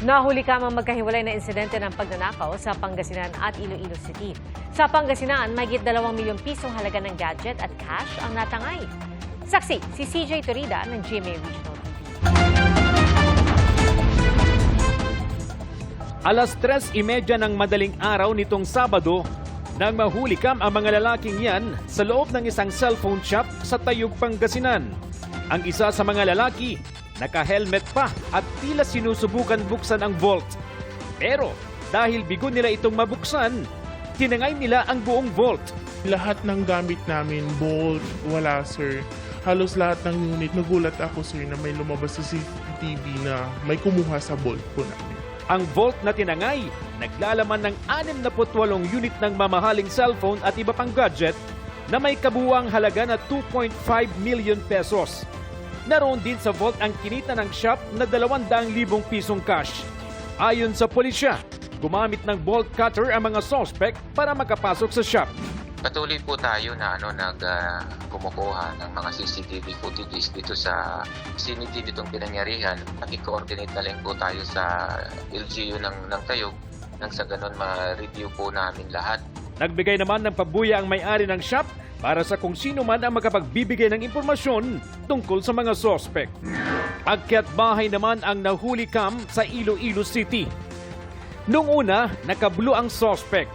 Nahuli ka mang magkahiwalay na insidente ng pagnanakaw sa Pangasinan at Iloilo City. Sa Pangasinan, mahigit 2 milyong pisong halaga ng gadget at cash ang natangay. Saksi, si CJ Torida ng GMA Regional TV. Alas 3:30 ng madaling araw nitong Sabado, nang mahulikam ang mga lalaking yan sa loob ng isang cellphone shop sa Tayug, Pangasinan. Ang isa sa mga lalaki, naka-helmet pa at tila sinusubukan buksan ang vault. Pero dahil bigo nila itong mabuksan, tinangay nila ang buong vault. Lahat ng gamit namin, bolt, wala sir. Halos lahat ng unit, nagulat ako sir na may lumabas sa CCTV na may kumuha sa vault po namin. Ang vault na tinangay, naglalaman ng 68 unit ng mamahaling cellphone at iba pang gadget na may kabuuang halaga na 2.5 million pesos. Naroon din sa vault ang kinita ng shop na 200,000 pisong cash. Ayon sa pulisya, gumamit ng bolt cutter ang mga suspect para makapasok sa shop. Patuloy po tayo na kumukuha ng mga CCTV footage dito sa vicinity nitong pinangyarihan. Nakikoordinate na lang po tayo sa LGU ng Tayug nang sa ganun ma-review po namin lahat. Nagbigay naman ng pabuya ang may-ari ng shop para sa kung sino man ang makapagbibigay ng impormasyon tungkol sa mga suspect. Akyat bahay naman ang nahuli kam sa Iloilo City. Noong una, nakablo ang suspect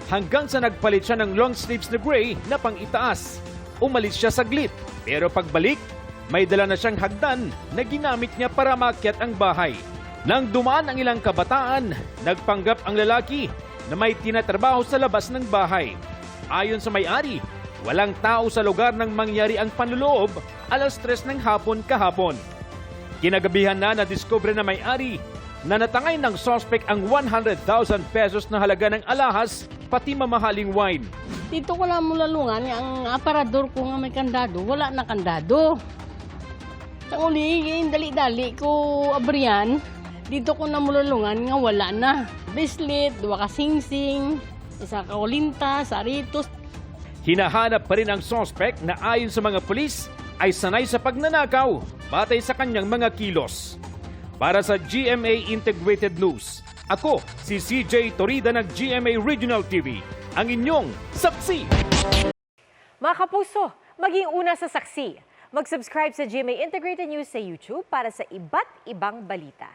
hanggang sa nagpalit siya ng long sleeves na gray na pang-itaas. Umalis siya saglit, pero pagbalik, may dala na siyang hagdan na ginamit niya para maakyat ang bahay. Nang dumaan ang ilang kabataan, nagpanggap ang lalaki na may tinatrabaho sa labas ng bahay. Ayon sa may-ari, walang tao sa lugar nang mangyari ang panloloob alas 3 ng hapon kahapon. Kinagabihan na nadiskubre na may-ari na natangay ng suspect ang 100,000 pesos na halaga ng alahas pati mamahaling wine. Dito ko lang mulalungan, ang aparador ko nga may kandado, wala na kandado. Sa uli, dali-dali ko abriyan, dito ko na mulalungan nga wala na. Bracelet, 2 ka singsing, 1 ka olintas, aritos. Hinahanap pa rin ang suspect na ayon sa mga pulis ay sanay sa pagnanakaw batay sa kanyang mga kilos. Para sa GMA Integrated News, ako si CJ Torida ng GMA Regional TV, ang inyong saksi. Mga kapuso, maging una sa saksi. Mag-subscribe sa GMA Integrated News sa YouTube para sa iba't ibang balita.